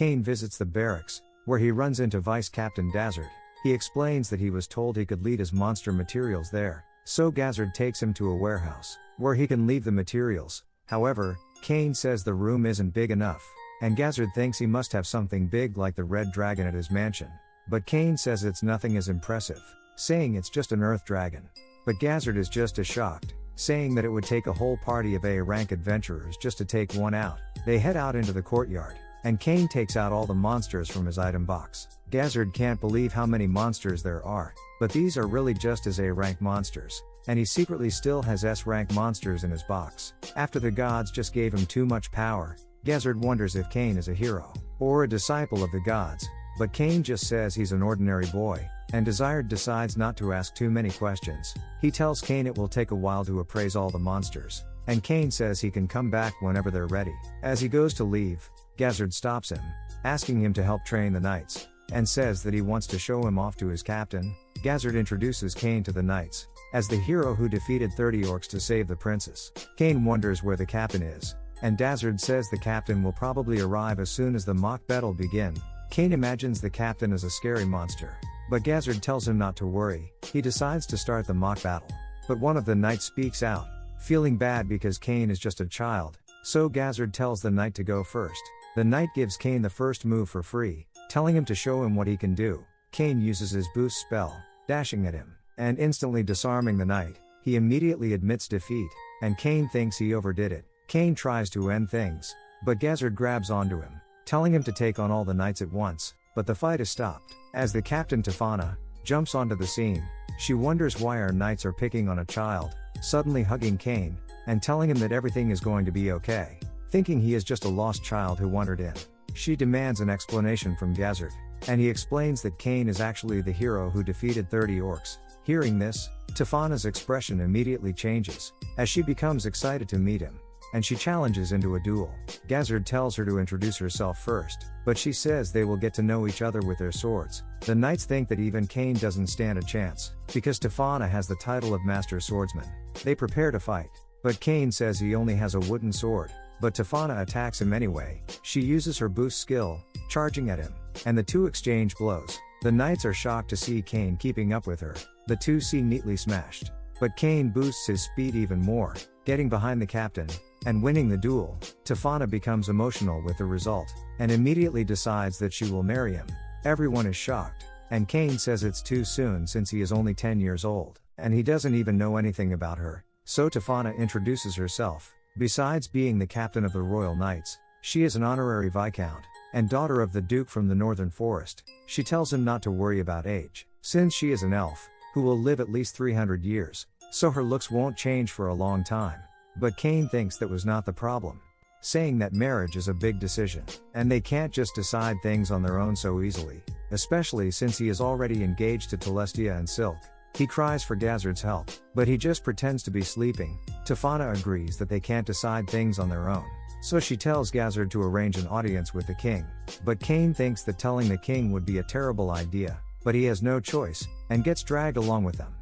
Cain visits the barracks, where he runs into Vice Captain Gazzard. He explains that he was told he could lead his monster materials there, so Gazzard takes him to a warehouse, where he can leave the materials. However, Cain says the room isn't big enough, and Gazzard thinks he must have something big like the red dragon at his mansion. But Cain says it's nothing as impressive, saying it's just an earth dragon. But Gazzard is just as shocked, saying that it would take a whole party of A-rank adventurers just to take one out. They head out into the courtyard, and Cain takes out all the monsters from his item box. Gazzard can't believe how many monsters there are, but these are really just his A-rank monsters, and he secretly still has S-rank monsters in his box. After the gods just gave him too much power, Gazzard wonders if Cain is a hero, or a disciple of the gods, but Cain just says he's an ordinary boy, and Desired decides not to ask too many questions. He tells Cain it will take a while to appraise all the monsters, and Cain says he can come back whenever they're ready. As he goes to leave, Gazzard stops him, asking him to help train the knights, and says that he wants to show him off to his captain. Gazzard introduces Cain to the knights, as the hero who defeated 30 orcs to save the princess. Cain wonders where the captain is, and Gazzard says the captain will probably arrive as soon as the mock battle begin. Cain imagines the captain as a scary monster, but Gazzard tells him not to worry. He decides to start the mock battle, but one of the knights speaks out, feeling bad because Cain is just a child, so Gazzard tells the knight to go first. The knight gives Cain the first move for free, telling him to show him what he can do. Cain uses his boost spell, dashing at him, and instantly disarming the knight. He immediately admits defeat, and Cain thinks he overdid it. Cain tries to end things, but Gazzard grabs onto him, telling him to take on all the knights at once, but the fight is stopped. As the captain Tafana jumps onto the scene, she wonders why our knights are picking on a child, suddenly hugging Cain, and telling him that everything is going to be okay. Thinking he is just a lost child who wandered in, she demands an explanation from Gazzard, and he explains that Cain is actually the hero who defeated 30 orcs. Hearing this, Tafana's expression immediately changes, as she becomes excited to meet him, and she challenges into a duel. Gazzard tells her to introduce herself first, but she says they will get to know each other with their swords. The knights think that even Cain doesn't stand a chance, because Tafana has the title of Master Swordsman. They prepare to fight, but Cain says he only has a wooden sword, but Tafana attacks him anyway. She uses her boost skill, charging at him, and the two exchange blows. The knights are shocked to see Cain keeping up with her. The two seem neatly smashed, but Cain boosts his speed even more, getting behind the captain, and winning the duel. Tafana becomes emotional with the result, and immediately decides that she will marry him. Everyone is shocked, and Cain says it's too soon since he is only 10 years old, and he doesn't even know anything about her. So Tafana introduces herself. Besides being the captain of the Royal Knights, she is an honorary viscount, and daughter of the Duke from the Northern Forest. She tells him not to worry about age, since she is an elf, who will live at least 300 years, so her looks won't change for a long time. But Cain thinks that was not the problem, saying that marriage is a big decision, and they can't just decide things on their own so easily, especially since he is already engaged to Telestia and Silk. He cries for Gazzard's help, but he just pretends to be sleeping. Tafana agrees that they can't decide things on their own, so she tells Gazzard to arrange an audience with the king. But Cain thinks that telling the king would be a terrible idea, but he has no choice, and gets dragged along with them.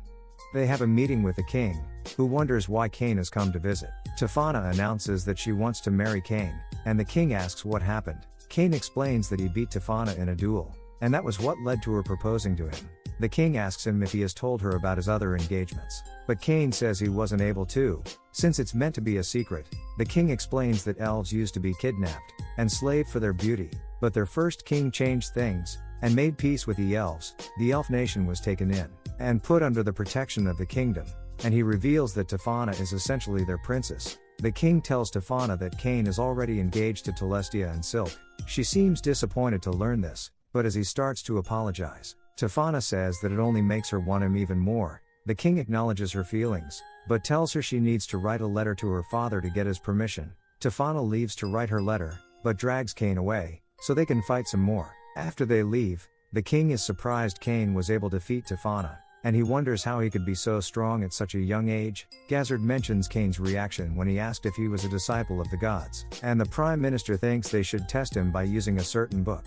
They have a meeting with the king, who wonders why Cain has come to visit. Tafana announces that she wants to marry Cain, and the king asks what happened. Cain explains that he beat Tafana in a duel, and that was what led to her proposing to him. The king asks him if he has told her about his other engagements, but Cain says he wasn't able to, since it's meant to be a secret. The king explains that elves used to be kidnapped and slaved for their beauty, but their first king changed things and made peace with the elves. The elf nation was taken in and put under the protection of the kingdom, and he reveals that Tafana is essentially their princess. The king tells Tafana that Cain is already engaged to Telestia and Silk. She seems disappointed to learn this, but as he starts to apologize, Tafana says that it only makes her want him even more. The king acknowledges her feelings, but tells her she needs to write a letter to her father to get his permission. Tafana leaves to write her letter, but drags Cain away, so they can fight some more. After they leave, the king is surprised Cain was able to defeat Tafana, and he wonders how he could be so strong at such a young age. Gazzard mentions Cain's reaction when he asked if he was a disciple of the gods, and the prime minister thinks they should test him by using a certain book.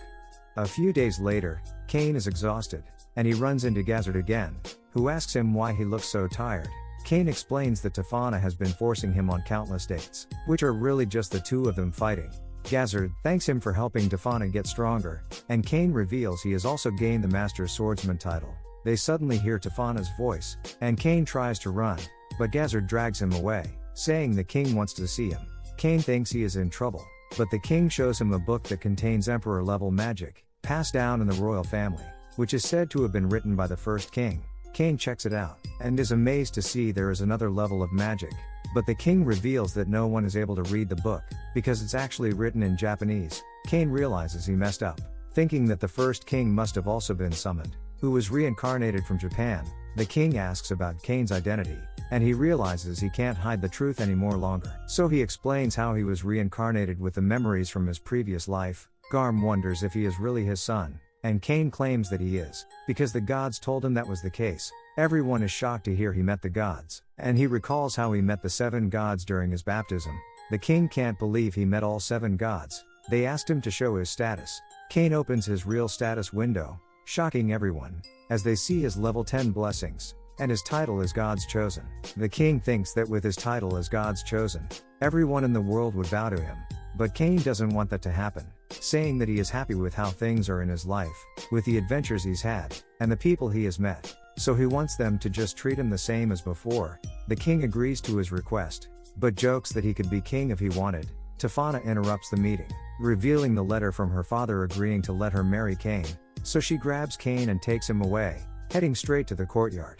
A few days later, Cain is exhausted, and he runs into Gazzard again, who asks him why he looks so tired. Cain explains that Tafana has been forcing him on countless dates, which are really just the two of them fighting. Gazard thanks him for helping Tefana get stronger, and Cain reveals he has also gained the Master Swordsman title. They suddenly hear Tefana's voice, and Cain tries to run, but Gazard drags him away, saying the king wants to see him. Cain thinks he is in trouble, but the king shows him a book that contains emperor-level magic, passed down in the royal family, which is said to have been written by the first king. Cain checks it out, and is amazed to see there is another level of magic, but the king reveals that no one is able to read the book, because it's actually written in Japanese. Cain realizes he messed up, thinking that the first king must have also been summoned, who was reincarnated from Japan. The king asks about Cain's identity, and he realizes he can't hide the truth anymore longer. So he explains how he was reincarnated with the memories from his previous life. Garm wonders if he is really his son, and Cain claims that he is, because the gods told him that was the case. Everyone is shocked to hear he met the gods, and he recalls how he met the 7 gods during his baptism. The king can't believe he met all 7 gods. They asked him to show his status. Cain opens his real status window, shocking everyone, as they see his level 10 blessings, and his title is God's Chosen. The king thinks that with his title as God's Chosen, everyone in the world would bow to him, but Cain doesn't want that to happen, saying that he is happy with how things are in his life, with the adventures he's had, and the people he has met. So he wants them to just treat him the same as before. The king agrees to his request, but jokes that he could be king if he wanted. Tefana interrupts the meeting, revealing the letter from her father agreeing to let her marry Cain, so she grabs Cain and takes him away, heading straight to the courtyard.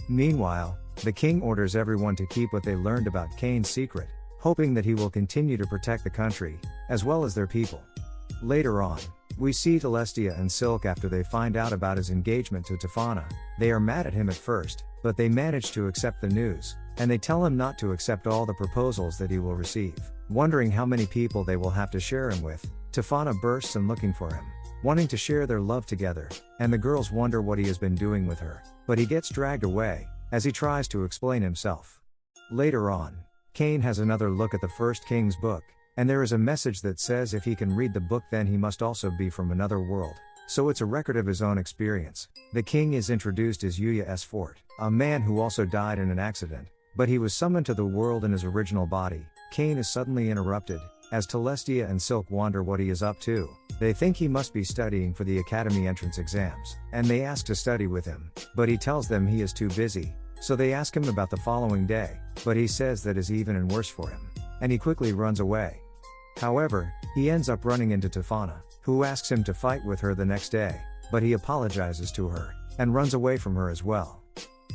Meanwhile, the king orders everyone to keep what they learned about Cain's secret, hoping that he will continue to protect the country, as well as their people. Later on, we see Celestia and Silk after they find out about his engagement to Tefana. They are mad at him at first, but they manage to accept the news, and they tell him not to accept all the proposals that he will receive. Wondering how many people they will have to share him with, Tefana bursts in looking for him, wanting to share their love together, and the girls wonder what he has been doing with her, but he gets dragged away, as he tries to explain himself. Later on, Cain has another look at the first king's book, and there is a message that says if he can read the book then he must also be from another world, so it's a record of his own experience. The king is introduced as Yuya S. Fort, a man who also died in an accident, but he was summoned to the world in his original body. Cain is suddenly interrupted, as Celestia and Silk wonder what he is up to. They think he must be studying for the academy entrance exams, and they ask to study with him, but he tells them he is too busy, so they ask him about the following day, but he says that is even worse for him, and he quickly runs away. However, he ends up running into Tefana, who asks him to fight with her the next day, but he apologizes to her, and runs away from her as well.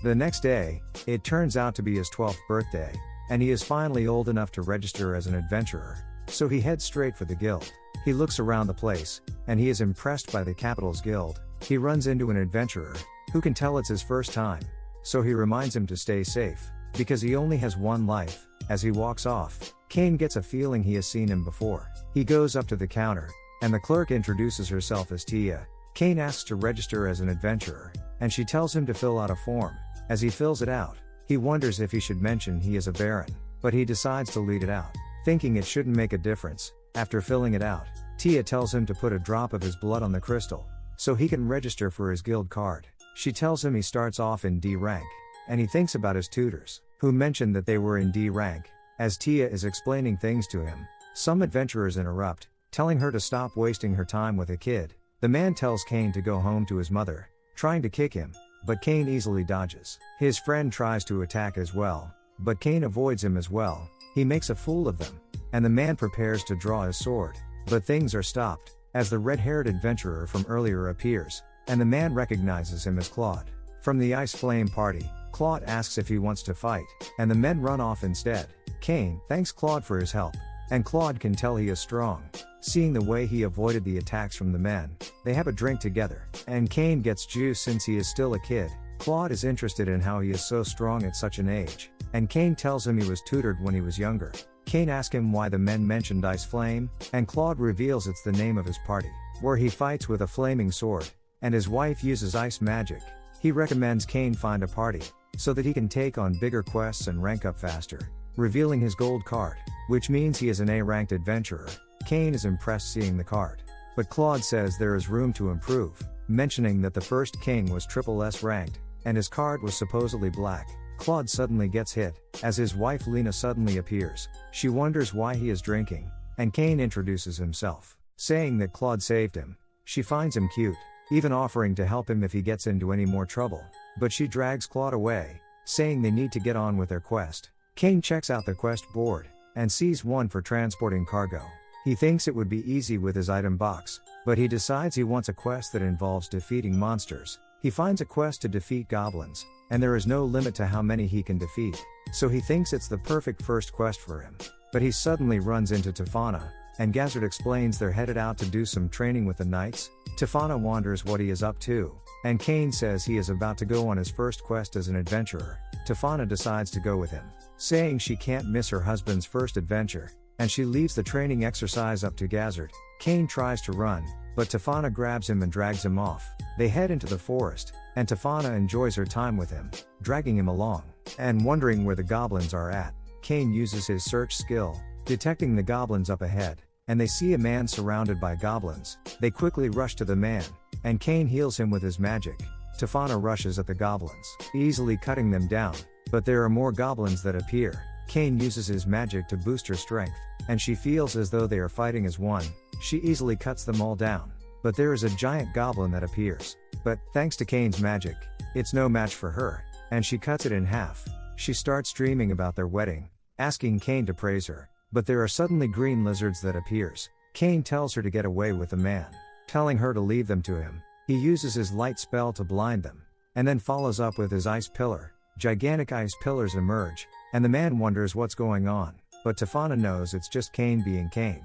The next day, it turns out to be his 12th birthday, and he is finally old enough to register as an adventurer, so he heads straight for the guild. He looks around the place, and he is impressed by the Capital's guild. He runs into an adventurer, who can tell it's his first time, so he reminds him to stay safe, because he only has one life. As he walks off, Cain gets a feeling he has seen him before. He goes up to the counter, and the clerk introduces herself as Tia. Cain asks to register as an adventurer, and she tells him to fill out a form. As he fills it out, he wonders if he should mention he is a baron, but he decides to leave it out, thinking it shouldn't make a difference. After filling it out, Tia tells him to put a drop of his blood on the crystal, so he can register for his guild card. She tells him he starts off in D rank, and he thinks about his tutors, who mentioned that they were in D rank. As Tia is explaining things to him, some adventurers interrupt, telling her to stop wasting her time with a kid. The man tells Cain to go home to his mother, trying to kick him, but Cain easily dodges. His friend tries to attack as well, but Cain avoids him as well. He makes a fool of them, and the man prepares to draw his sword, but things are stopped, as the red-haired adventurer from earlier appears, and the man recognizes him as Claude. From the Ice Flame party, Claude asks if he wants to fight, and the men run off instead. Cain thanks Claude for his help, and Claude can tell he is strong, seeing the way he avoided the attacks from the men. They have a drink together, and Cain gets juice since he is still a kid. Claude is interested in how he is so strong at such an age, and Cain tells him he was tutored when he was younger. Cain asks him why the men mentioned Ice Flame, and Claude reveals it's the name of his party, where he fights with a flaming sword, and his wife uses ice magic. He recommends Cain find a party, so that he can take on bigger quests and rank up faster, revealing his gold card, which means he is an A-ranked adventurer. Cain is impressed seeing the card, but Claude says there is room to improve, mentioning that the first king was triple S ranked, and his card was supposedly black. Claude suddenly gets hit, as his wife Lena suddenly appears. She wonders why he is drinking, and Cain introduces himself, saying that Claude saved him. She finds him cute, even offering to help him if he gets into any more trouble, but she drags Claude away, saying they need to get on with their quest. Cain checks out the quest board, and sees one for transporting cargo. He thinks it would be easy with his item box, but he decides he wants a quest that involves defeating monsters. He finds a quest to defeat goblins, and there is no limit to how many he can defeat, so he thinks it's the perfect first quest for him. But he suddenly runs into Tefana, and Gazard explains they're headed out to do some training with the knights. Tefana wonders what he is up to, and Cain says he is about to go on his first quest as an adventurer. Tefana decides to go with him, saying she can't miss her husband's first adventure, and she leaves the training exercise up to Gazard. Cain tries to run, but Tefana grabs him and drags him off. They head into the forest, and Tefana enjoys her time with him, dragging him along, and wondering where the goblins are at. Cain uses his search skill, detecting the goblins up ahead, and they see a man surrounded by goblins. They quickly rush to the man, and Cain heals him with his magic. Tefana rushes at the goblins, easily cutting them down, but there are more goblins that appear. Cain uses his magic to boost her strength, and she feels as though they are fighting as one. She easily cuts them all down, but there is a giant goblin that appears. But, thanks to Cain's magic, it's no match for her, and she cuts it in half. She starts dreaming about their wedding, asking Cain to praise her, but there are suddenly green lizards that appears. Cain tells her to get away with the man, telling her to leave them to him. He uses his light spell to blind them, and then follows up with his ice pillar. Gigantic ice pillars emerge, and the man wonders what's going on, but Tefana knows it's just Cain being Cain.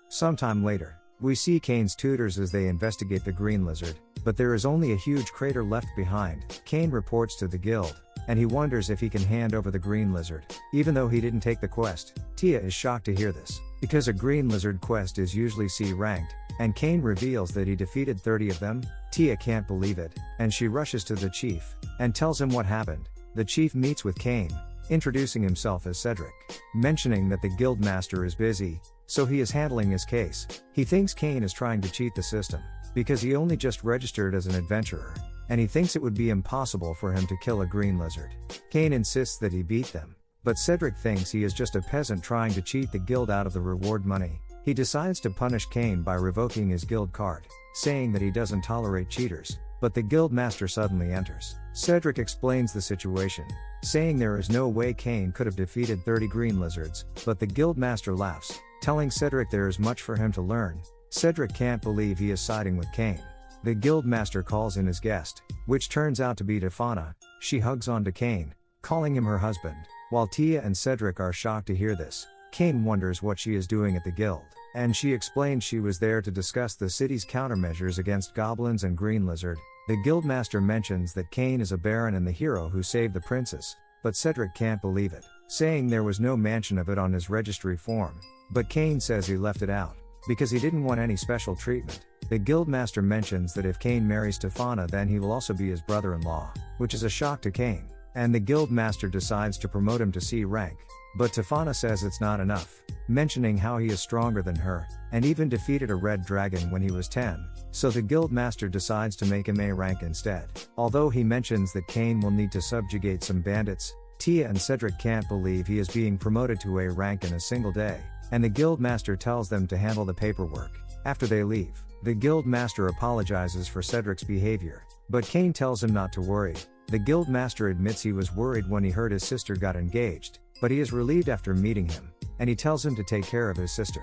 Sometime later, we see Cain's tutors as they investigate the green lizard, but there is only a huge crater left behind. Cain reports to the guild, and he wonders if he can hand over the green lizard, even though he didn't take the quest. Tia is shocked to hear this, because a green lizard quest is usually C ranked, and Cain reveals that he defeated 30 of them. Tia can't believe it, and she rushes to the chief, and tells him what happened. The chief meets with Cain, introducing himself as Cedric, mentioning that the guild master is busy, so he is handling his case. He thinks Cain is trying to cheat the system, because he only just registered as an adventurer, and he thinks it would be impossible for him to kill a green lizard. Cain insists that he beat them, but Cedric thinks he is just a peasant trying to cheat the guild out of the reward money. He decides to punish Cain by revoking his guild card, saying that he doesn't tolerate cheaters, but the guild master suddenly enters. Cedric explains the situation, saying there is no way Cain could have defeated 30 green lizards, but the guild master laughs, telling Cedric there is much for him to learn. Cedric can't believe he is siding with Cain. The guild master calls in his guest, which turns out to be Tefana. She hugs onto Cain, calling him her husband. While Tia and Cedric are shocked to hear this, Cain wonders what she is doing at the guild, and she explains she was there to discuss the city's countermeasures against goblins and green lizard. The guildmaster mentions that Cain is a baron and the hero who saved the princess, but Cedric can't believe it, saying there was no mention of it on his registry form. But Cain says he left it out, because he didn't want any special treatment. The guildmaster mentions that if Cain marries Tefana, then he will also be his brother-in-law, which is a shock to Cain, and the guildmaster decides to promote him to C rank. But Tefana says it's not enough, mentioning how he is stronger than her, and even defeated a red dragon when he was 10, so the guildmaster decides to make him A rank instead. Although he mentions that Cain will need to subjugate some bandits, Tia and Cedric can't believe he is being promoted to A rank in a single day, and the guildmaster tells them to handle the paperwork. After they leave, the guildmaster apologizes for Cedric's behavior, but Cain tells him not to worry. The guildmaster admits he was worried when he heard his sister got engaged, but he is relieved after meeting him, and he tells him to take care of his sister.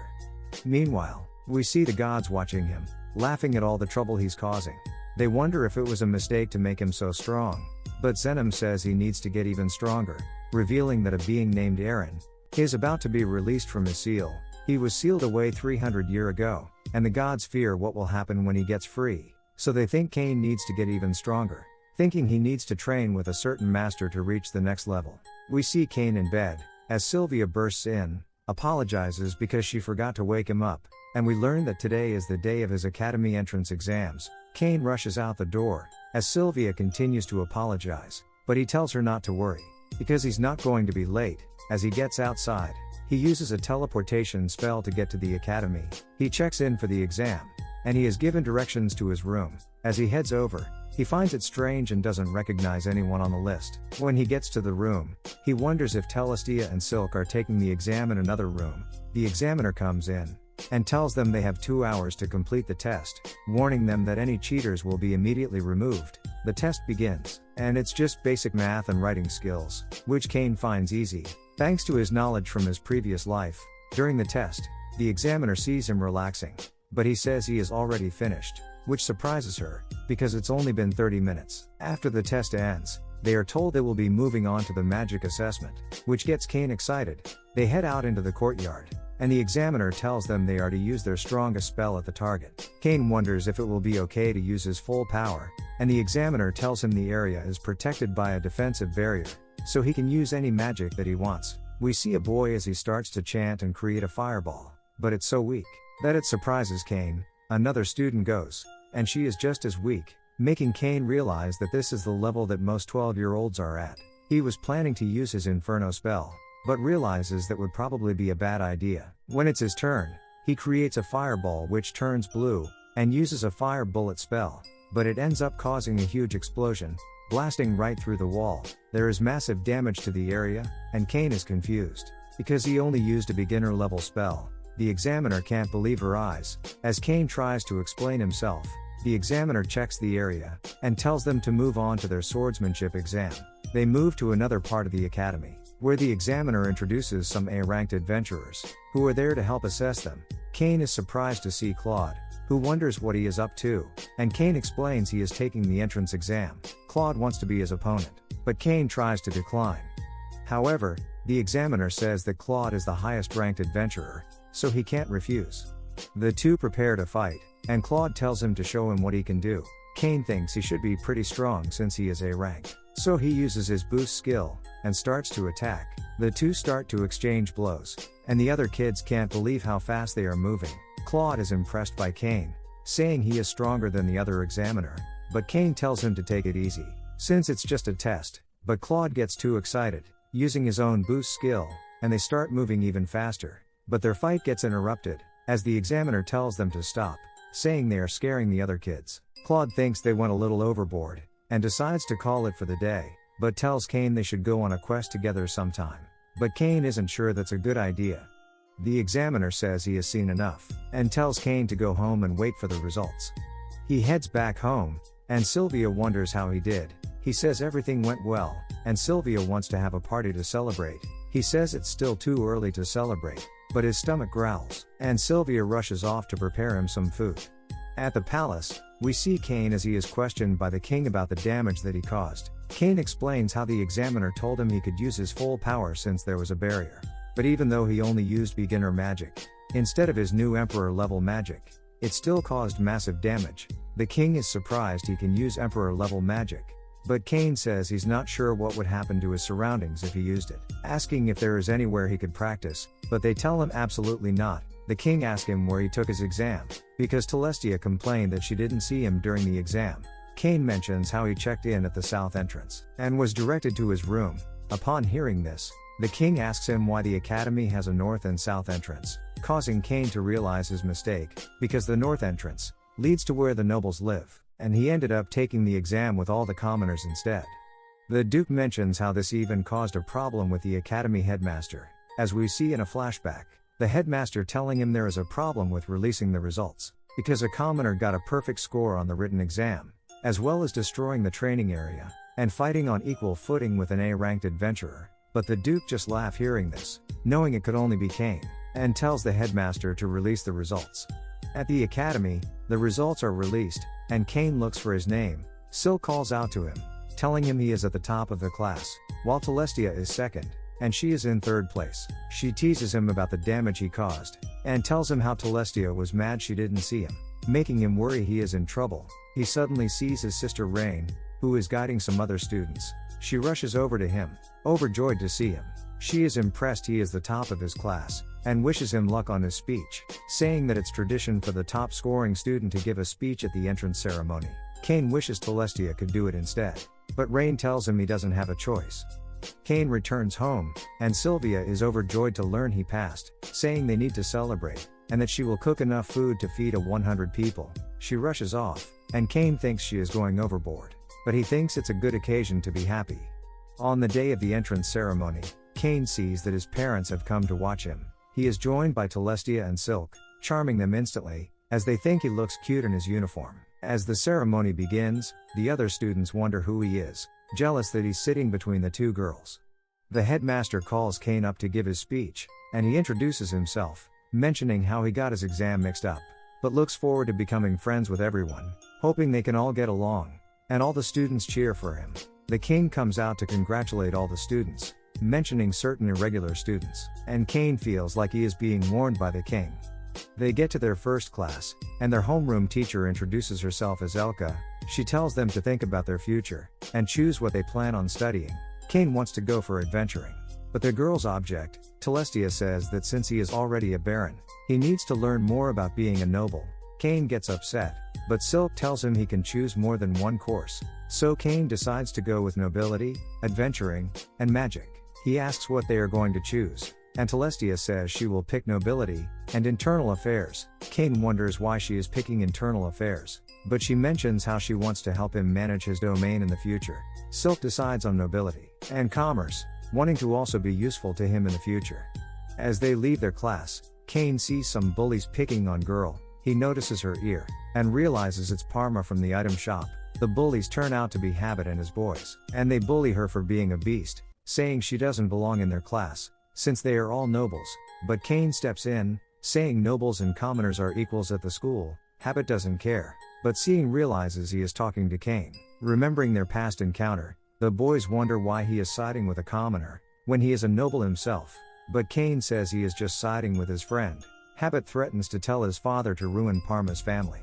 Meanwhile, we see the gods watching him, laughing at all the trouble he's causing. They wonder if it was a mistake to make him so strong, but Zenom says he needs to get even stronger, revealing that a being named Aaron is about to be released from his seal. He was sealed away 300 years ago, and the gods fear what will happen when he gets free, so they think Cain needs to get even stronger, thinking he needs to train with a certain master to reach the next level. We see Cain in bed, as Sylvia bursts in, apologizes because she forgot to wake him up, and we learn that today is the day of his academy entrance exams. Cain rushes out the door, as Sylvia continues to apologize, but he tells her not to worry, because he's not going to be late. As he gets outside, he uses a teleportation spell to get to the academy. He checks in for the exam, and he is given directions to his room. As he heads over, he finds it strange and doesn't recognize anyone on the list. When he gets to the room, he wonders if Telestia and Silk are taking the exam in another room. The examiner comes in and tells them they have 2 hours to complete the test, warning them that any cheaters will be immediately removed. The test begins, and it's just basic math and writing skills, which Cain finds easy, thanks to his knowledge from his previous life. During the test, the examiner sees him relaxing, but he says he is already finished, which surprises her, because it's only been 30 minutes. After the test ends, they are told they will be moving on to the magic assessment, which gets Cain excited. They head out into the courtyard, and the examiner tells them they are to use their strongest spell at the target. Cain wonders if it will be okay to use his full power, and the examiner tells him the area is protected by a defensive barrier, so he can use any magic that he wants. We see a boy as he starts to chant and create a fireball, but it's so weak that it surprises Cain. Another student goes, and she is just as weak, making Cain realize that this is the level that most 12-year-olds are at. He was planning to use his Inferno spell, but realizes that would probably be a bad idea. When it's his turn, he creates a fireball which turns blue, and uses a fire bullet spell, but it ends up causing a huge explosion, blasting right through the wall. There is massive damage to the area, and Cain is confused, because he only used a beginner level spell. The examiner can't believe her eyes. As Cain tries to explain himself, the examiner checks the area, and tells them to move on to their swordsmanship exam. They move to another part of the academy, where the examiner introduces some A-ranked adventurers, who are there to help assess them. Cain is surprised to see Claude, who wonders what he is up to, and Cain explains he is taking the entrance exam. Claude wants to be his opponent, but Cain tries to decline. However, the examiner says that Claude is the highest ranked adventurer, so he can't refuse. The two prepare to fight, and Claude tells him to show him what he can do. Cain thinks he should be pretty strong since he is A-ranked, so he uses his boost skill, and starts to attack. The two start to exchange blows, and the other kids can't believe how fast they are moving. Claude is impressed by Cain, saying he is stronger than the other examiner, but Cain tells him to take it easy, since it's just a test. But Claude gets too excited, using his own boost skill, and they start moving even faster. But their fight gets interrupted, as the examiner tells them to stop, saying they are scaring the other kids. Claude thinks they went a little overboard, and decides to call it for the day, but tells Cain they should go on a quest together sometime. But Cain isn't sure that's a good idea. The examiner says he has seen enough, and tells Cain to go home and wait for the results. He heads back home, and Sylvia wonders how he did. He says everything went well, and Sylvia wants to have a party to celebrate. He says it's still too early to celebrate, but his stomach growls, and Sylvia rushes off to prepare him some food. At the palace, we see Cain as he is questioned by the king about the damage that he caused. Cain explains how the examiner told him he could use his full power since there was a barrier. But even though he only used beginner magic, instead of his new emperor level magic, it still caused massive damage. The king is surprised he can use emperor level magic, but Cain says he's not sure what would happen to his surroundings if he used it, asking if there is anywhere he could practice, but they tell him absolutely not. The king asks him where he took his exam, because Telestia complained that she didn't see him during the exam. Cain mentions how he checked in at the south entrance, and was directed to his room. Upon hearing this, the king asks him why the academy has a north and south entrance, causing Cain to realize his mistake, because the north entrance leads to where the nobles live, and he ended up taking the exam with all the commoners instead. The Duke mentions how this even caused a problem with the academy headmaster, as we see in a flashback, the headmaster telling him there is a problem with releasing the results, because a commoner got a perfect score on the written exam, as well as destroying the training area, and fighting on equal footing with an A-ranked adventurer. But the Duke just laughs hearing this, knowing it could only be Cain, and tells the headmaster to release the results. At the academy, the results are released, and Cain looks for his name. Syl calls out to him, telling him he is at the top of the class, while Telestia is second, and she is in third place. She teases him about the damage he caused, and tells him how Telestia was mad she didn't see him, making him worry he is in trouble. He suddenly sees his sister Rain, who is guiding some other students. She rushes over to him, overjoyed to see him. She is impressed he is the top of his class, and wishes him luck on his speech, saying that it's tradition for the top scoring student to give a speech at the entrance ceremony. Cain wishes Telestia could do it instead, but Rain tells him he doesn't have a choice. Cain returns home, and Sylvia is overjoyed to learn he passed, saying they need to celebrate, and that she will cook enough food to feed 100 people. She rushes off, and Cain thinks she is going overboard. But he thinks it's a good occasion to be happy. On the day of the entrance ceremony, Cain sees that his parents have come to watch him. He is joined by Telestia and Silk, charming them instantly, as they think he looks cute in his uniform. As the ceremony begins, the other students wonder who he is, jealous that he's sitting between the two girls. The headmaster calls Cain up to give his speech, and he introduces himself, mentioning how he got his exam mixed up, but looks forward to becoming friends with everyone, hoping they can all get along, and all the students cheer for him. The king comes out to congratulate all the students, mentioning certain irregular students, and Cain feels like he is being warned by the king. They get to their first class, and their homeroom teacher introduces herself as Elka. She tells them to think about their future, and choose what they plan on studying. Cain wants to go for adventuring, but the girls object. Telestia says that since he is already a baron, he needs to learn more about being a noble. Cain gets upset, but Silk tells him he can choose more than one course, so Cain decides to go with nobility, adventuring, and magic. He asks what they are going to choose, and Telestia says she will pick nobility and internal affairs. Cain wonders why she is picking internal affairs, but she mentions how she wants to help him manage his domain in the future. Silk decides on nobility and commerce, wanting to also be useful to him in the future. As they leave their class, Cain sees some bullies picking on girl. He notices her ear, and realizes it's Parma from the item shop. The bullies turn out to be Habit and his boys, and they bully her for being a beast, saying she doesn't belong in their class, since they are all nobles. But Cain steps in, saying nobles and commoners are equals at the school. Habit doesn't care, but seeing realizes he is talking to Cain. Remembering their past encounter, the boys wonder why he is siding with a commoner, when he is a noble himself, but Cain says he is just siding with his friend. Habit threatens to tell his father to ruin Parma's family.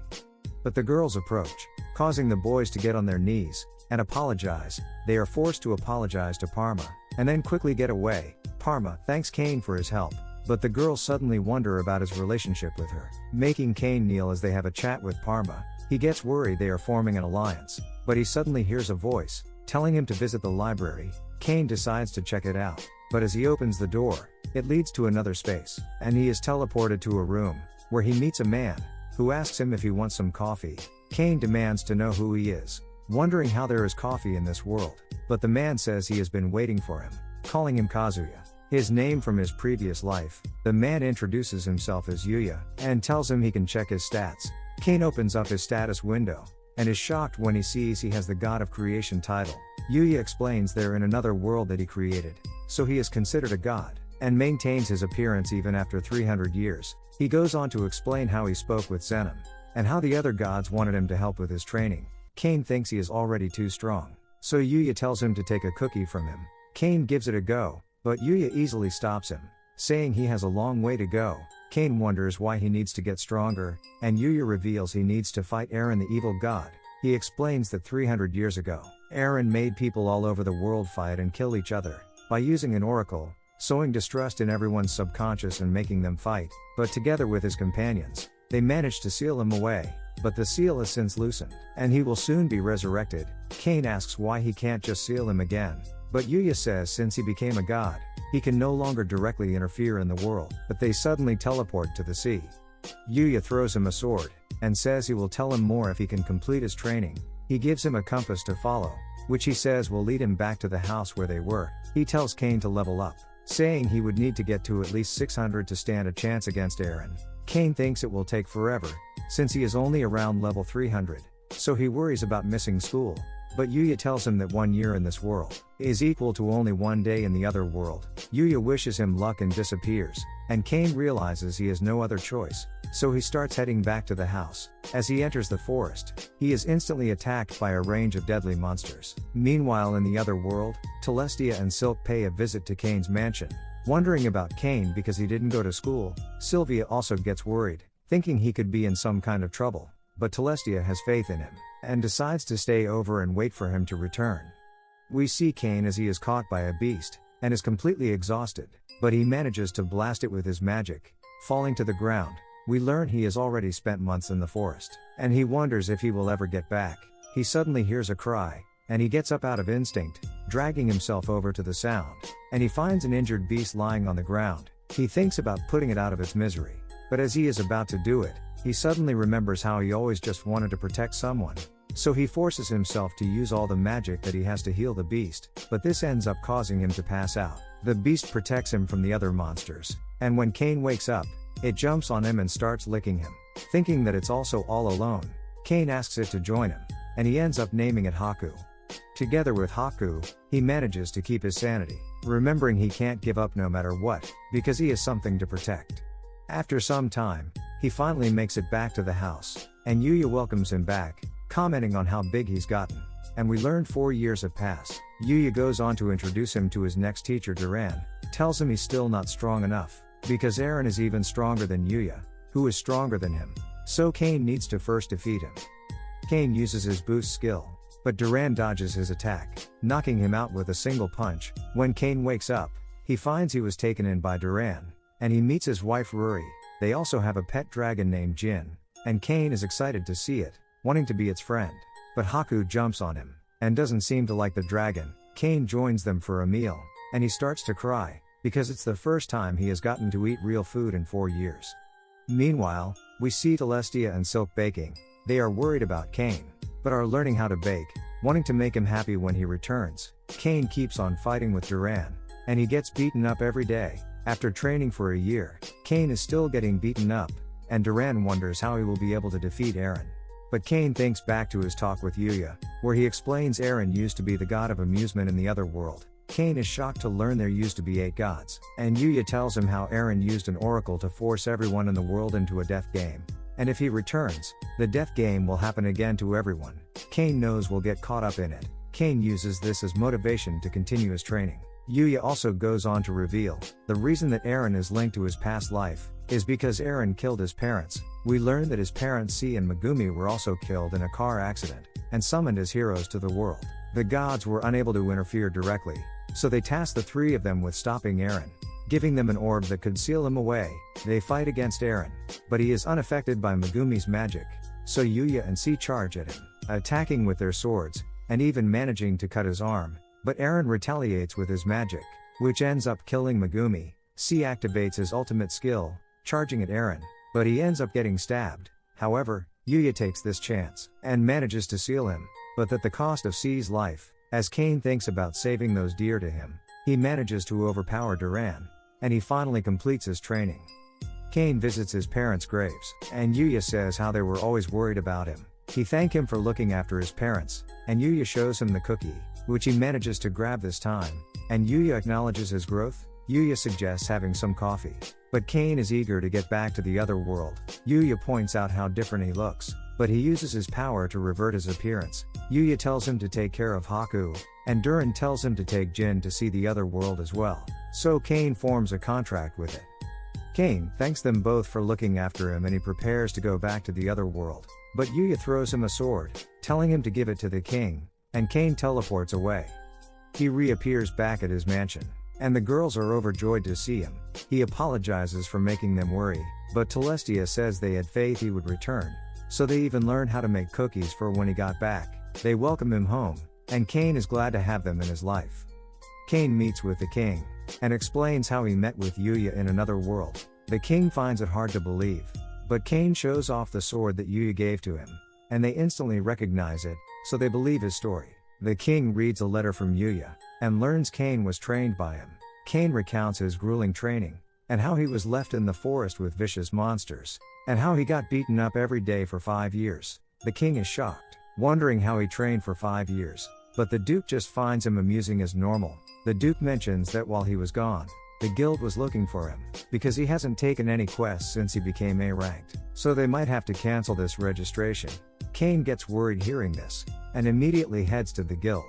But the girls approach, causing the boys to get on their knees and apologize. They are forced to apologize to Parma, and then quickly get away. Parma thanks Cain for his help, but the girls suddenly wonder about his relationship with her, making Cain kneel as they have a chat with Parma. He gets worried they are forming an alliance, but he suddenly hears a voice, telling him to visit the library. Cain decides to check it out, but as he opens the door, it leads to another space, and he is teleported to a room, where he meets a man, who asks him if he wants some coffee. Cain demands to know who he is, wondering how there is coffee in this world, but the man says he has been waiting for him, calling him Kazuya, his name from his previous life. The man introduces himself as Yuya, and tells him he can check his stats. Cain opens up his status window, and is shocked when he sees he has the God of Creation title. Yuya explains they're in another world that he created, so he is considered a god, and maintains his appearance even after 300 years. He goes on to explain how he spoke with Zenom, and how the other gods wanted him to help with his training. Cain thinks he is already too strong, so Yuya tells him to take a cookie from him. Cain gives it a go, but Yuya easily stops him, saying he has a long way to go. Cain wonders why he needs to get stronger, and Yuya reveals he needs to fight Aaron, the evil god. He explains that 300 years ago, Aaron made people all over the world fight and kill each other, by using an oracle, sowing distrust in everyone's subconscious and making them fight. But together with his companions, they managed to seal him away. But the seal has since loosened, and he will soon be resurrected. Cain asks why he can't just seal him again, but Yuya says since he became a god, he can no longer directly interfere in the world. But they suddenly teleport to the sea. Yuya throws him a sword, and says he will tell him more if he can complete his training. He gives him a compass to follow, which he says will lead him back to the house where they were. He tells Cain to level up, saying he would need to get to at least 600 to stand a chance against Aaron. Cain thinks it will take forever, since he is only around level 300, so he worries about missing school. But Yuya tells him that 1 year in this world is equal to only 1 day in the other world. Yuya wishes him luck and disappears, and Cain realizes he has no other choice, so he starts heading back to the house. As he enters the forest, he is instantly attacked by a range of deadly monsters. Meanwhile, in the other world, Telestia and Silk pay a visit to Cain's mansion, wondering about Cain because he didn't go to school. Sylvia also gets worried, thinking he could be in some kind of trouble, but Telestia has faith in him, and decides to stay over and wait for him to return. We see Cain as he is caught by a beast, and is completely exhausted, but he manages to blast it with his magic, falling to the ground. We learn he has already spent months in the forest, and he wonders if he will ever get back. He suddenly hears a cry, and he gets up out of instinct, dragging himself over to the sound, and he finds an injured beast lying on the ground. He thinks about putting it out of its misery, but as he is about to do it, he suddenly remembers how he always just wanted to protect someone. So he forces himself to use all the magic that he has to heal the beast, but this ends up causing him to pass out. The beast protects him from the other monsters, and when Cain wakes up, it jumps on him and starts licking him. Thinking that it's also all alone, Cain asks it to join him, and he ends up naming it Haku. Together with Haku, he manages to keep his sanity, remembering he can't give up no matter what, because he has something to protect. After some time, he finally makes it back to the house, and Yuya welcomes him back, commenting on how big he's gotten. And we learn 4 years have passed. Yuya goes on to introduce him to his next teacher Duran, tells him he's still not strong enough, because Eren is even stronger than Yuya, who is stronger than him. So Cain needs to first defeat him. Cain uses his boost skill, but Duran dodges his attack, knocking him out with a single punch. When Cain wakes up, he finds he was taken in by Duran, and he meets his wife Ruri. They also have a pet dragon named Jin, and Cain is excited to see it, wanting to be its friend. But Haku jumps on him, and doesn't seem to like the dragon. Cain joins them for a meal, and he starts to cry, because it's the first time he has gotten to eat real food in 4 years. Meanwhile, we see Celestia and Silk baking. They are worried about Cain, but are learning how to bake, wanting to make him happy when he returns. Cain keeps on fighting with Duran, and he gets beaten up every day. After training for a year, Cain is still getting beaten up, and Duran wonders how he will be able to defeat Eren. But Cain thinks back to his talk with Yuya, where he explains Eren used to be the god of amusement in the other world. Cain is shocked to learn there used to be 8 gods, and Yuya tells him how Eren used an oracle to force everyone in the world into a death game. And if he returns, the death game will happen again to everyone. Cain knows we'll get caught up in it. Cain uses this as motivation to continue his training. Yuya also goes on to reveal, the reason that Eren is linked to his past life, is because Eren killed his parents. We learn that his parents C and Megumi were also killed in a car accident, and summoned as heroes to the world. The gods were unable to interfere directly, so they tasked the 3 of them with stopping Eren, giving them an orb that could seal him away. They fight against Eren, but he is unaffected by Megumi's magic, so Yuya and C charge at him, attacking with their swords, and even managing to cut his arm. But Eren retaliates with his magic, which ends up killing Megumi. C activates his ultimate skill, charging at Eren, but he ends up getting stabbed. However, Yuya takes this chance, and manages to seal him, but at the cost of C's life. As Cain thinks about saving those dear to him, he manages to overpower Duran, and he finally completes his training. Cain visits his parents' graves, and Yuya says how they were always worried about him. He thanks him for looking after his parents, and Yuya shows him the cookie, which he manages to grab this time, and Yuya acknowledges his growth. Yuya suggests having some coffee, but Cain is eager to get back to the other world. Yuya points out how different he looks, but he uses his power to revert his appearance. Yuya tells him to take care of Haku, and Duran tells him to take Jin to see the other world as well. So Cain forms a contract with it. Cain thanks them both for looking after him, and he prepares to go back to the other world. But Yuya throws him a sword, telling him to give it to the king, and Cain teleports away. He reappears back at his mansion, and the girls are overjoyed to see him. He apologizes for making them worry, but Celestia says they had faith he would return, so they even learn how to make cookies for when he got back. They welcome him home, and Cain is glad to have them in his life. Cain meets with the king, and explains how he met with Yuya in another world. The king finds it hard to believe, but Cain shows off the sword that Yuya gave to him, and they instantly recognize it, so they believe his story. The king reads a letter from Yuya, and learns Cain was trained by him. Cain recounts his grueling training, and how he was left in the forest with vicious monsters, and how he got beaten up every day for 5 years. The king is shocked, wondering how he trained for 5 years, but the Duke just finds him amusing as normal. The Duke mentions that while he was gone, the guild was looking for him, because he hasn't taken any quests since he became A-ranked, so they might have to cancel this registration. Cain gets worried hearing this, and immediately heads to the guild.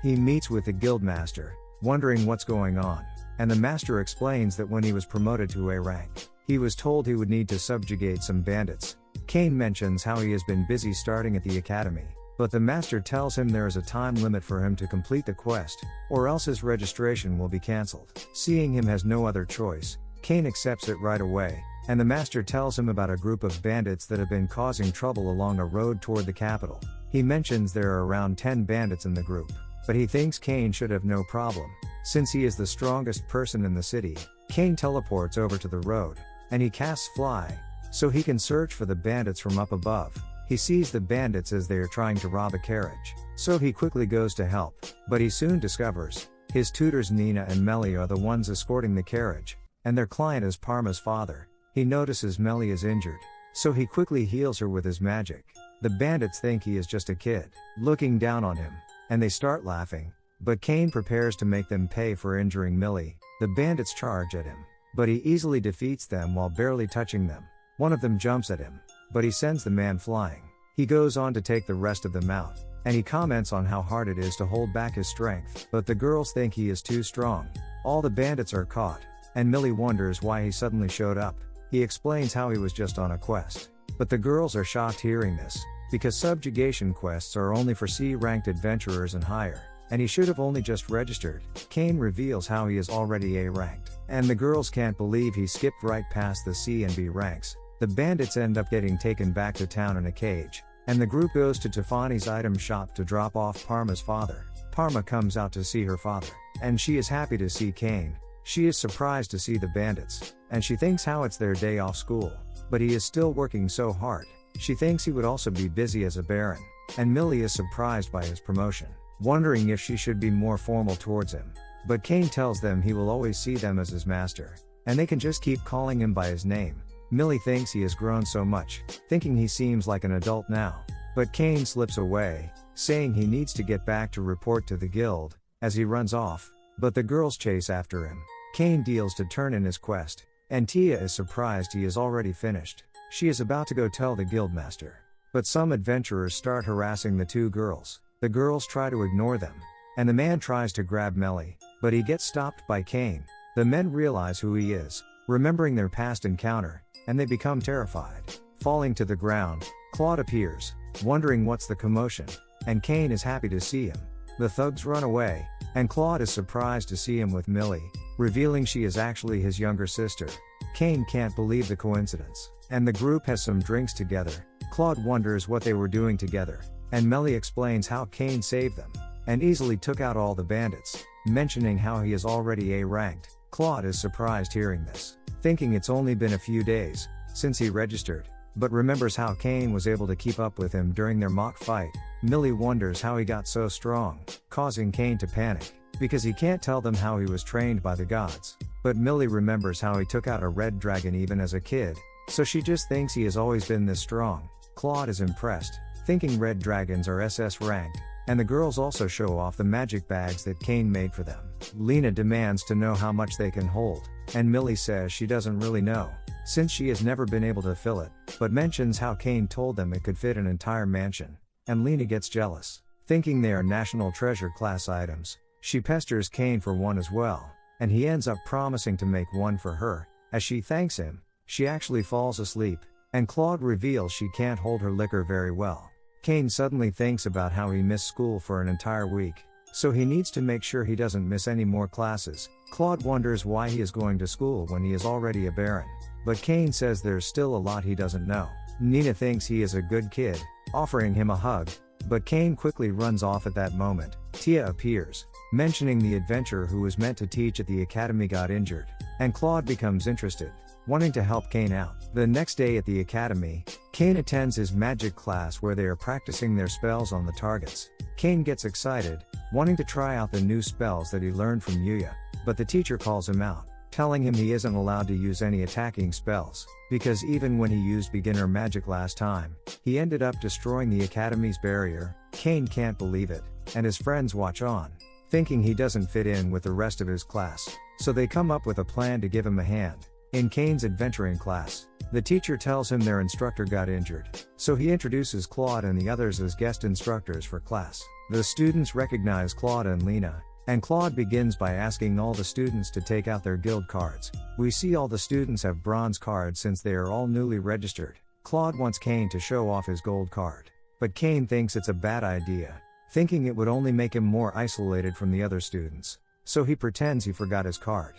He meets with the guild master, wondering what's going on, and the master explains that when he was promoted to A-rank, he was told he would need to subjugate some bandits. Cain mentions how he has been busy starting at the academy, but the master tells him there is a time limit for him to complete the quest, or else his registration will be cancelled. Seeing him has no other choice, Cain accepts it right away, and the master tells him about a group of bandits that have been causing trouble along a road toward the capital. He mentions there are around 10 bandits in the group, but he thinks Cain should have no problem, since he is the strongest person in the city. Cain teleports over to the road, and he casts fly, so he can search for the bandits from up above. He sees the bandits as they are trying to rob a carriage, so he quickly goes to help, but he soon discovers his tutors Nina and Melly are the ones escorting the carriage, and their client is Parma's father. He notices Melly is injured, so he quickly heals her with his magic. The bandits think he is just a kid, looking down on him, and they start laughing, but Cain prepares to make them pay for injuring Millie. The bandits charge at him, but he easily defeats them while barely touching them. One of them jumps at him, but he sends the man flying. He goes on to take the rest of them out, and he comments on how hard it is to hold back his strength, but the girls think he is too strong. All the bandits are caught, and Millie wonders why he suddenly showed up. He explains how he was just on a quest, but the girls are shocked hearing this, because subjugation quests are only for C-ranked adventurers and higher, and he should have only just registered. Cain reveals how he is already A-ranked, and the girls can't believe he skipped right past the C and B ranks. The bandits end up getting taken back to town in a cage, and the group goes to Tiffany's item shop to drop off Parma's father. Parma comes out to see her father, and she is happy to see Cain. She is surprised to see the bandits, and she thinks how it's their day off school, but he is still working so hard. She thinks he would also be busy as a baron, and Millie is surprised by his promotion, wondering if she should be more formal towards him. But Cain tells them he will always see them as his master, and they can just keep calling him by his name. Millie thinks he has grown so much, thinking he seems like an adult now. But Cain slips away, saying he needs to get back to report to the guild, as he runs off, but the girls chase after him. Cain deals to turn in his quest, and Tia is surprised he is already finished. She is about to go tell the guildmaster, but some adventurers start harassing the two girls. The girls try to ignore them, and the man tries to grab Melly, but he gets stopped by Cain. The men realize who he is, remembering their past encounter, and they become terrified. Falling to the ground, Claude appears, wondering what's the commotion, and Cain is happy to see him. The thugs run away, and Claude is surprised to see him with Millie, revealing she is actually his younger sister. Cain can't believe the coincidence, and the group has some drinks together. Claude wonders what they were doing together, and Melly explains how Cain saved them, and easily took out all the bandits, mentioning how he is already A-ranked. Claude is surprised hearing this, thinking it's only been a few days since he registered, but remembers how Cain was able to keep up with him during their mock fight. Millie wonders how he got so strong, causing Cain to panic, because he can't tell them how he was trained by the gods. But Millie remembers how he took out a red dragon even as a kid, so she just thinks he has always been this strong. Claude is impressed, thinking red dragons are SS ranked, and the girls also show off the magic bags that Cain made for them. Lena demands to know how much they can hold, and Millie says she doesn't really know, since she has never been able to fill it, but mentions how Cain told them it could fit an entire mansion, and Lena gets jealous. Thinking they are national treasure class items, she pesters Cain for one as well, and he ends up promising to make one for her. As she thanks him, she actually falls asleep, and Claude reveals she can't hold her liquor very well. Cain suddenly thinks about how he missed school for an entire week, so he needs to make sure he doesn't miss any more classes. Claude wonders why he is going to school when he is already a baron, but Cain says there's still a lot he doesn't know. Nina thinks he is a good kid, offering him a hug, but Cain quickly runs off at that moment. Tia appears, mentioning the adventurer who was meant to teach at the academy got injured, and Claude becomes interested, wanting to help Cain out. The next day at the academy, Cain attends his magic class where they are practicing their spells on the targets. Cain gets excited, wanting to try out the new spells that he learned from Yuya, but the teacher calls him out, telling him he isn't allowed to use any attacking spells, because even when he used beginner magic last time, he ended up destroying the academy's barrier. Cain can't believe it, and his friends watch on, thinking he doesn't fit in with the rest of his class, so they come up with a plan to give him a hand. In Cain's adventuring class, the teacher tells him their instructor got injured, so he introduces Claude and the others as guest instructors for class. The students recognize Claude and Lena, and Claude begins by asking all the students to take out their guild cards. We see all the students have bronze cards since they are all newly registered. Claude wants Cain to show off his gold card, but Cain thinks it's a bad idea, thinking it would only make him more isolated from the other students, so he pretends he forgot his card.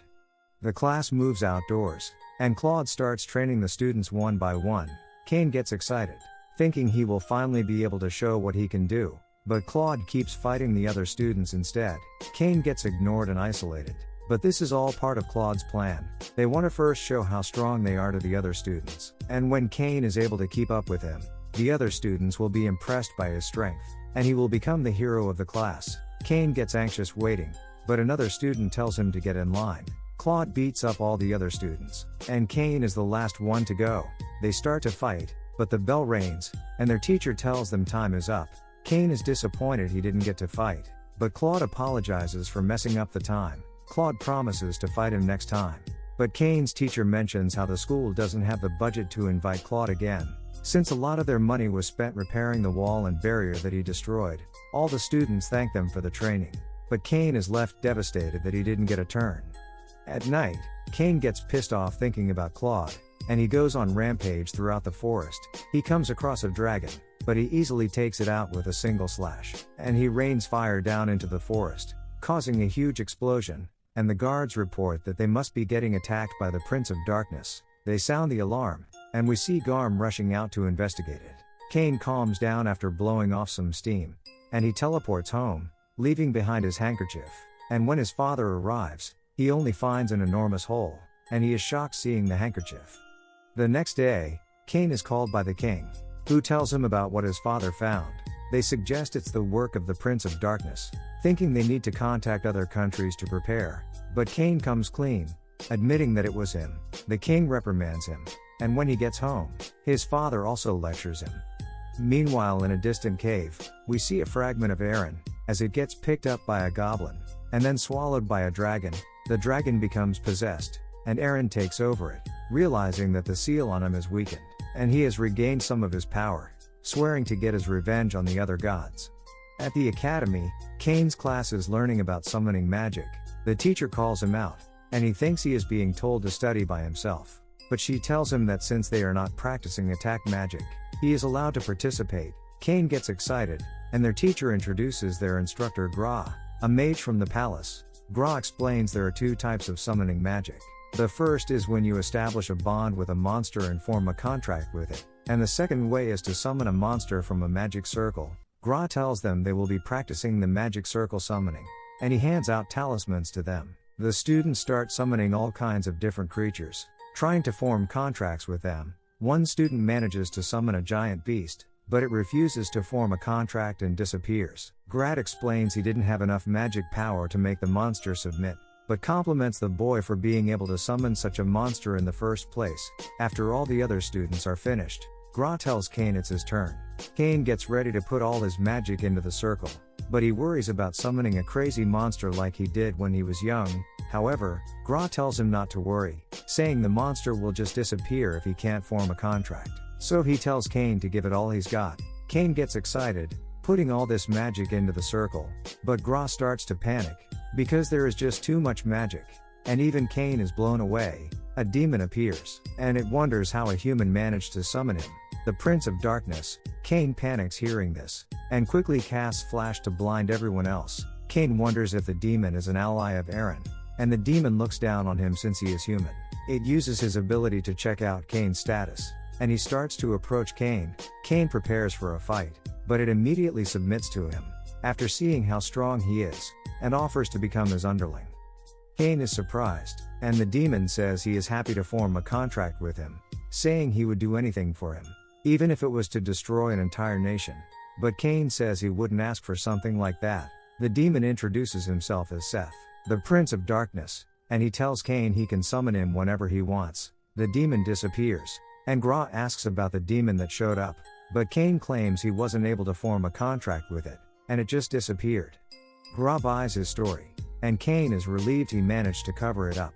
The class moves outdoors, and Claude starts training the students one by one. Cain gets excited, thinking he will finally be able to show what he can do. But Claude keeps fighting the other students instead. Cain gets ignored and isolated. But this is all part of Claude's plan. They want to first show how strong they are to the other students. And when Cain is able to keep up with him, the other students will be impressed by his strength, and he will become the hero of the class. Cain gets anxious waiting, but another student tells him to get in line. Claude beats up all the other students, and Cain is the last one to go. They start to fight, but the bell rings, and their teacher tells them time is up. Cain is disappointed he didn't get to fight, but Claude apologizes for messing up the time. Claude promises to fight him next time. But Cain's teacher mentions how the school doesn't have the budget to invite Claude again, since a lot of their money was spent repairing the wall and barrier that he destroyed. All the students thank them for the training, but Cain is left devastated that he didn't get a turn. At night, Cain gets pissed off thinking about Claude, and he goes on rampage throughout the forest. He comes across a dragon, but he easily takes it out with a single slash, and he rains fire down into the forest, causing a huge explosion, and the guards report that they must be getting attacked by the Prince of Darkness. They sound the alarm, and we see Garm rushing out to investigate it. Cain calms down after blowing off some steam, and he teleports home, leaving behind his handkerchief. And when his father arrives, he only finds an enormous hole, and he is shocked seeing the handkerchief. The next day, Cain is called by the king, who tells him about what his father found. They suggest it's the work of the Prince of Darkness, thinking they need to contact other countries to prepare. But Cain comes clean, admitting that it was him. The king reprimands him, and when he gets home, his father also lectures him. Meanwhile, in a distant cave, we see a fragment of Aaron, as it gets picked up by a goblin, and then swallowed by a dragon. The dragon becomes possessed, and Aaron takes over it, realizing that the seal on him is weakened, and he has regained some of his power, swearing to get his revenge on the other gods. At the academy, Cain's class is learning about summoning magic. The teacher calls him out, and he thinks he is being told to study by himself. But she tells him that since they are not practicing attack magic, he is allowed to participate. Cain gets excited, and their teacher introduces their instructor Gra, a mage from the palace. Gra explains there are two types of summoning magic. The first is when you establish a bond with a monster and form a contract with it, and the second way is to summon a monster from a magic circle. Gra tells them they will be practicing the magic circle summoning, and he hands out talismans to them. The students start summoning all kinds of different creatures, trying to form contracts with them. One student manages to summon a giant beast, but it refuses to form a contract and disappears. Grat explains he didn't have enough magic power to make the monster submit, but compliments the boy for being able to summon such a monster in the first place. After all the other students are finished, Gra tells Cain it's his turn. Cain gets ready to put all his magic into the circle, but he worries about summoning a crazy monster like he did when he was young. However, Gra tells him not to worry, saying the monster will just disappear if he can't form a contract. So he tells Cain to give it all he's got. Cain gets excited, putting all this magic into the circle, but Gra starts to panic, because there is just too much magic, and even Cain is blown away. A demon appears, and it wonders how a human managed to summon him. The Prince of Darkness. Cain panics hearing this, and quickly casts Flash to blind everyone else. Cain wonders if the demon is an ally of Aaron, and the demon looks down on him since he is human. It uses his ability to check out Cain's status, and he starts to approach Cain. Cain prepares for a fight, but it immediately submits to him, after seeing how strong he is, and offers to become his underling. Cain is surprised, and the demon says he is happy to form a contract with him, saying he would do anything for him, even if it was to destroy an entire nation. But Cain says he wouldn't ask for something like that. The demon introduces himself as Seth, the Prince of Darkness, and he tells Cain he can summon him whenever he wants. The demon disappears, and Gra asks about the demon that showed up, but Cain claims he wasn't able to form a contract with it, and it just disappeared. Gra buys his story, and Cain is relieved he managed to cover it up.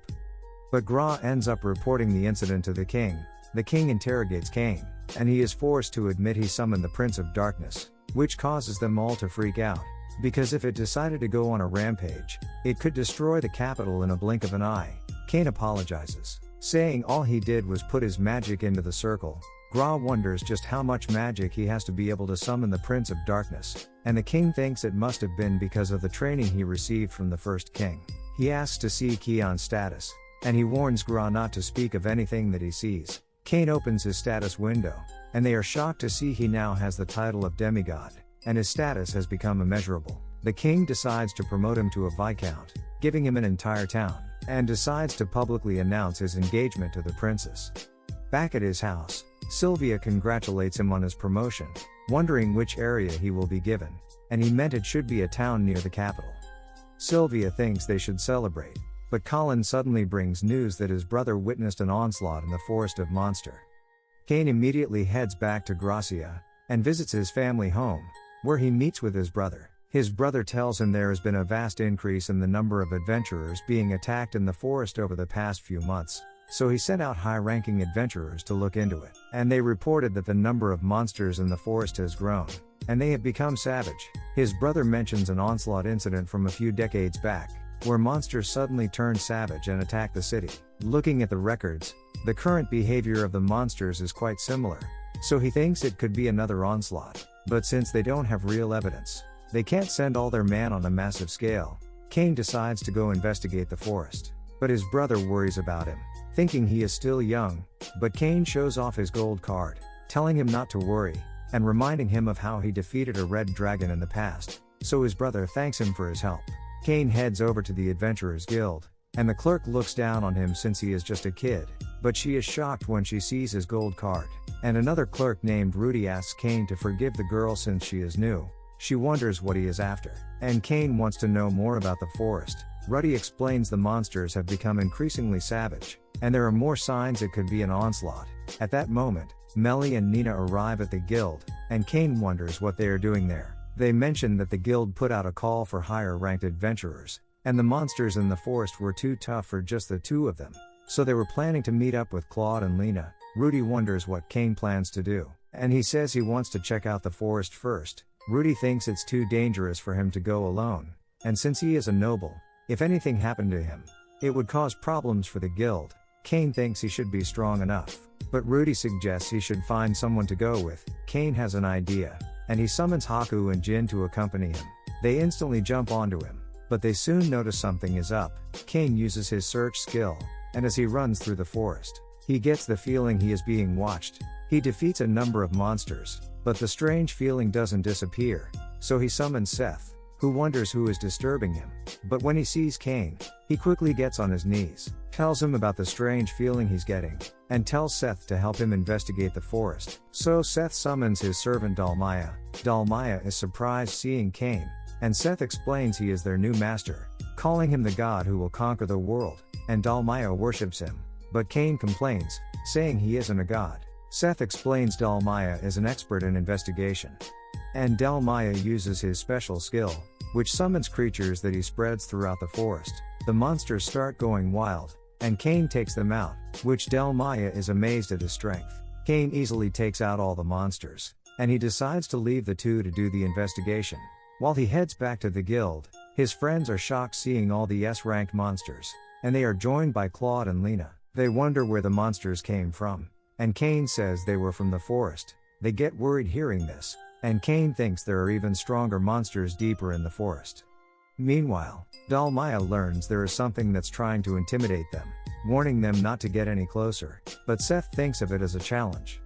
But Gra ends up reporting the incident to the king. The king interrogates Cain, and he is forced to admit he summoned the Prince of Darkness, which causes them all to freak out, because if it decided to go on a rampage, it could destroy the capital in a blink of an eye. Cain apologizes, saying all he did was put his magic into the circle. Gra wonders just how much magic he has to be able to summon the Prince of Darkness, and the king thinks it must have been because of the training he received from the first king. He asks to see Kion's status, and he warns Gra not to speak of anything that he sees. Cain opens his status window, and they are shocked to see he now has the title of demigod, and his status has become immeasurable. The king decides to promote him to a viscount, giving him an entire town, and decides to publicly announce his engagement to the princess. Back at his house, Sylvia congratulates him on his promotion, wondering which area he will be given, and he meant it should be a town near the capital. Sylvia thinks they should celebrate, but Colin suddenly brings news that his brother witnessed an onslaught in the forest of Monster. Cain immediately heads back to Gracia, and visits his family home, where he meets with his brother. His brother tells him there has been a vast increase in the number of adventurers being attacked in the forest over the past few months, so he sent out high-ranking adventurers to look into it, and they reported that the number of monsters in the forest has grown, and they have become savage. His brother mentions an onslaught incident from a few decades back, where monsters suddenly turned savage and attacked the city. Looking at the records, the current behavior of the monsters is quite similar, so he thinks it could be another onslaught, but since they don't have real evidence, they can't send all their men on a massive scale. Cain decides to go investigate the forest, but his brother worries about him, thinking he is still young, but Cain shows off his gold card, telling him not to worry, and reminding him of how he defeated a red dragon in the past, so his brother thanks him for his help. Cain heads over to the Adventurers Guild, and the clerk looks down on him since he is just a kid, but she is shocked when she sees his gold card, and another clerk named Rudy asks Cain to forgive the girl since she is new. She wonders what he is after, and Cain wants to know more about the forest. Rudy explains the monsters have become increasingly savage, and there are more signs it could be an onslaught. At that moment, Melly and Nina arrive at the guild, and Cain wonders what they are doing there. They mention that the guild put out a call for higher-ranked adventurers, and the monsters in the forest were too tough for just the two of them, so they were planning to meet up with Claude and Lena. Rudy wonders what Cain plans to do, and he says he wants to check out the forest first. Rudy thinks it's too dangerous for him to go alone, and since he is a noble, if anything happened to him, it would cause problems for the guild. Cain thinks he should be strong enough, but Rudy suggests he should find someone to go with. Cain has an idea, and he summons Haku and Jin to accompany him. They instantly jump onto him, but they soon notice something is up. Cain uses his search skill, and as he runs through the forest, he gets the feeling he is being watched. He defeats a number of monsters, but the strange feeling doesn't disappear, so he summons Seth, who wonders who is disturbing him. But when he sees Cain, he quickly gets on his knees, tells him about the strange feeling he's getting, and tells Seth to help him investigate the forest. So Seth summons his servant Dalmaya. Dalmaya is surprised seeing Cain, and Seth explains he is their new master, calling him the god who will conquer the world, and Dalmaya worships him. But Cain complains, saying he isn't a god. Seth explains Dalmaya is an expert in investigation, and Dalmaya uses his special skill, which summons creatures that he spreads throughout the forest. The monsters start going wild, and Cain takes them out, which Dalmaya is amazed at his strength. Cain easily takes out all the monsters, and he decides to leave the two to do the investigation. While he heads back to the guild, his friends are shocked seeing all the S-ranked monsters, and they are joined by Claude and Lena. They wonder where the monsters came from, and Cain says they were from the forest. They get worried hearing this, and Cain thinks there are even stronger monsters deeper in the forest. Meanwhile, Dalmaya learns there is something that's trying to intimidate them, warning them not to get any closer, but Seth thinks of it as a challenge.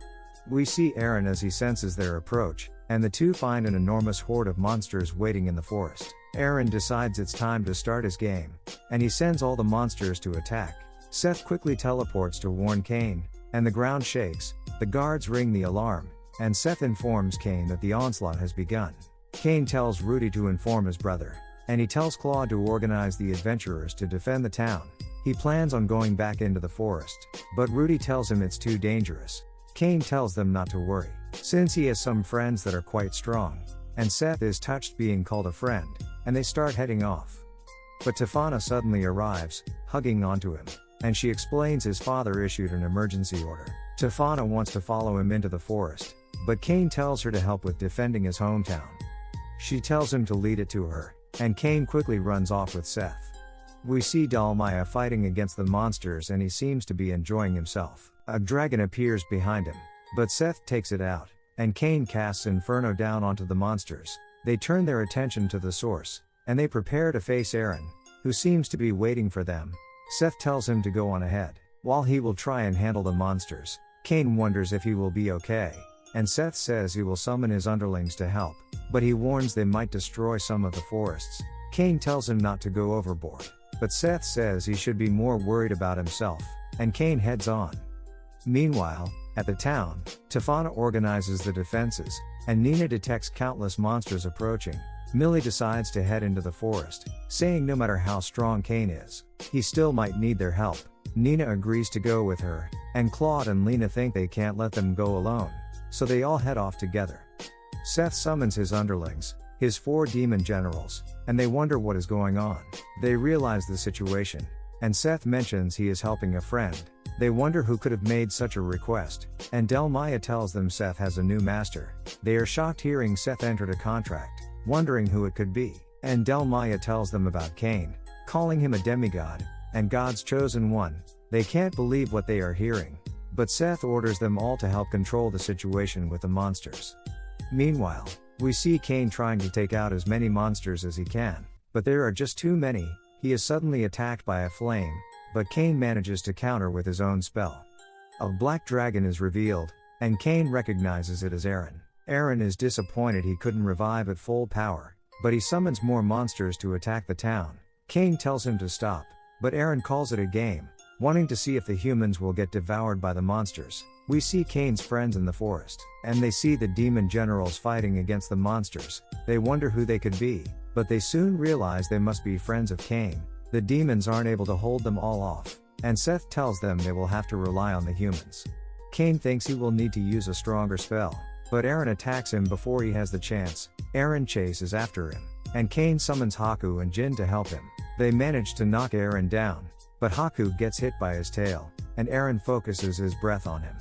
We see Aaron as he senses their approach, and the two find an enormous horde of monsters waiting in the forest. Aaron decides it's time to start his game, and he sends all the monsters to attack. Seth quickly teleports to warn Cain, and the ground shakes. The guards ring the alarm, and Seth informs Cain that the onslaught has begun. Cain tells Rudy to inform his brother, and he tells Claude to organize the adventurers to defend the town. He plans on going back into the forest, but Rudy tells him it's too dangerous. Cain tells them not to worry, since he has some friends that are quite strong, and Seth is touched being called a friend, and they start heading off. But Tefana suddenly arrives, hugging onto him, and she explains his father issued an emergency order. Tefana wants to follow him into the forest, but Cain tells her to help with defending his hometown. She tells him to lead it to her, and Cain quickly runs off with Seth. We see Dalmaya fighting against the monsters and he seems to be enjoying himself. A dragon appears behind him, but Seth takes it out, and Cain casts Inferno down onto the monsters. They turn their attention to the source, and they prepare to face Aaron, who seems to be waiting for them. Seth tells him to go on ahead, while he will try and handle the monsters. Cain wonders if he will be okay, and Seth says he will summon his underlings to help, but he warns they might destroy some of the forests. Cain tells him not to go overboard, but Seth says he should be more worried about himself, and Cain heads on. Meanwhile, at the town, Tefana organizes the defenses, and Nina detects countless monsters approaching. Millie decides to head into the forest, saying no matter how strong Cain is, he still might need their help. Nina agrees to go with her, and Claude and Lena think they can't let them go alone, so they all head off together. Seth summons his underlings, his 4 demon generals, and they wonder what is going on. They realize the situation, and Seth mentions he is helping a friend. They wonder who could have made such a request, and Delmaya tells them Seth has a new master. They are shocked hearing Seth entered a contract, wondering who it could be, and Delmaya tells them about Cain, calling him a demigod, and God's chosen one. They can't believe what they are hearing, but Seth orders them all to help control the situation with the monsters. Meanwhile, we see Cain trying to take out as many monsters as he can, but there are just too many. He is suddenly attacked by a flame, but Cain manages to counter with his own spell. A black dragon is revealed, and Cain recognizes it as Aaron. Aaron is disappointed he couldn't revive at full power, but he summons more monsters to attack the town. Cain tells him to stop, but Aaron calls it a game, wanting to see if the humans will get devoured by the monsters. We see Cain's friends in the forest, and they see the demon generals fighting against the monsters. They wonder who they could be, but they soon realize they must be friends of Cain. The demons aren't able to hold them all off, and Seth tells them they will have to rely on the humans. Cain thinks he will need to use a stronger spell, but Aaron attacks him before he has the chance. Aaron chases after him, and Cain summons Haku and Jin to help him. They manage to knock Aaron down, but Haku gets hit by his tail, and Aaron focuses his breath on him.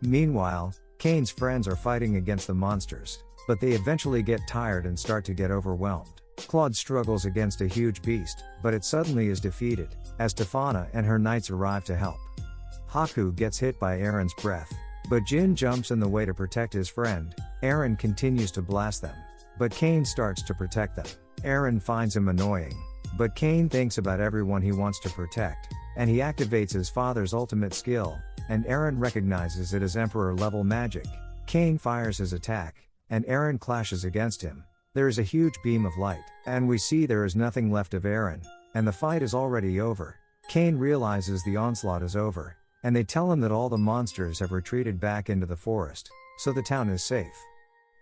Meanwhile, Cain's friends are fighting against the monsters, but they eventually get tired and start to get overwhelmed. Claude struggles against a huge beast, but it suddenly is defeated, as Tefana and her knights arrive to help. Haku gets hit by Aaron's breath, but Jin jumps in the way to protect his friend. Aaron continues to blast them, but Cain starts to protect them. Aaron finds him annoying, but Cain thinks about everyone he wants to protect, and he activates his father's ultimate skill, and Aaron recognizes it as Emperor-level magic. Cain fires his attack, and Aaron clashes against him. There is a huge beam of light, and we see there is nothing left of Aaron, and the fight is already over. Cain realizes the onslaught is over, and they tell him that all the monsters have retreated back into the forest, so the town is safe.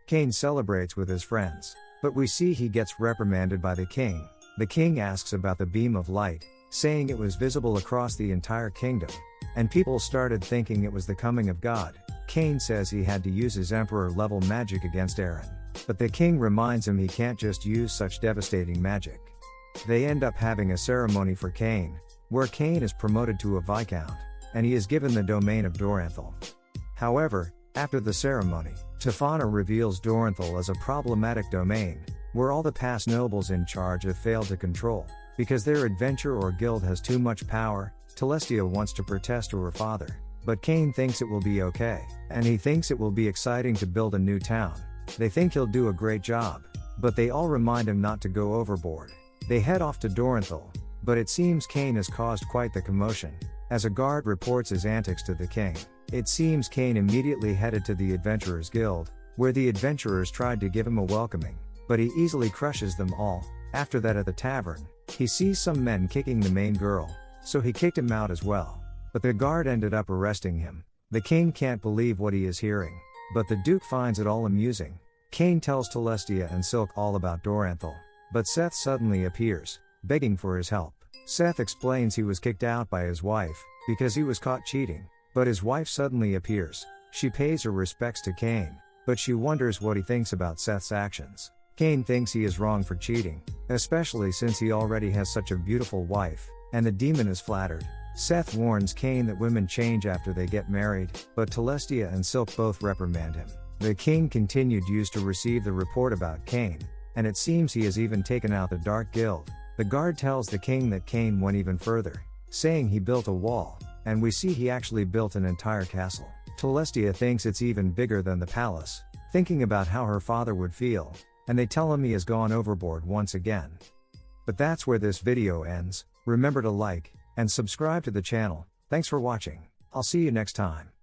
Cain celebrates with his friends, but we see he gets reprimanded by the king. The king asks about the beam of light, saying it was visible across the entire kingdom, and people started thinking it was the coming of God. Cain says he had to use his emperor-level magic against Aaron, but the king reminds him he can't just use such devastating magic. They end up having a ceremony for Cain, where Cain is promoted to a viscount, and he is given the domain of Doranthal. However, after the ceremony, Tefana reveals Doranthal as a problematic domain, where all the past nobles in charge have failed to control, because their adventure or guild has too much power. Celestia wants to protest to her father, but Cain thinks it will be okay, and he thinks it will be exciting to build a new town. They think he'll do a great job, but they all remind him not to go overboard. They head off to Doranthal, but it seems Cain has caused quite the commotion, as a guard reports his antics to the king. It seems Cain immediately headed to the Adventurers Guild, where the adventurers tried to give him a welcoming, but he easily crushes them all. After that, at the tavern, he sees some men kicking the main girl, so he kicked him out as well, but the guard ended up arresting him. The king can't believe what he is hearing, but the duke finds it all amusing. Cain tells Celestia and Silk all about Doranthal, but Seth suddenly appears, begging for his help. Seth explains he was kicked out by his wife, because he was caught cheating, but his wife suddenly appears. She pays her respects to Cain, but she wonders what he thinks about Seth's actions. Cain thinks he is wrong for cheating, especially since he already has such a beautiful wife, and the demon is flattered. Seth warns Cain that women change after they get married, but Celestia and Silk both reprimand him. The king continued to receive the report about Cain, and it seems he has even taken out the Dark Guild. The guard tells the king that Cain went even further, saying he built a wall, and we see he actually built an entire castle. Celestia thinks it's even bigger than the palace, thinking about how her father would feel, and they tell him he has gone overboard once again. But that's where this video ends. Remember to like and subscribe to the channel. Thanks for watching. I'll see you next time.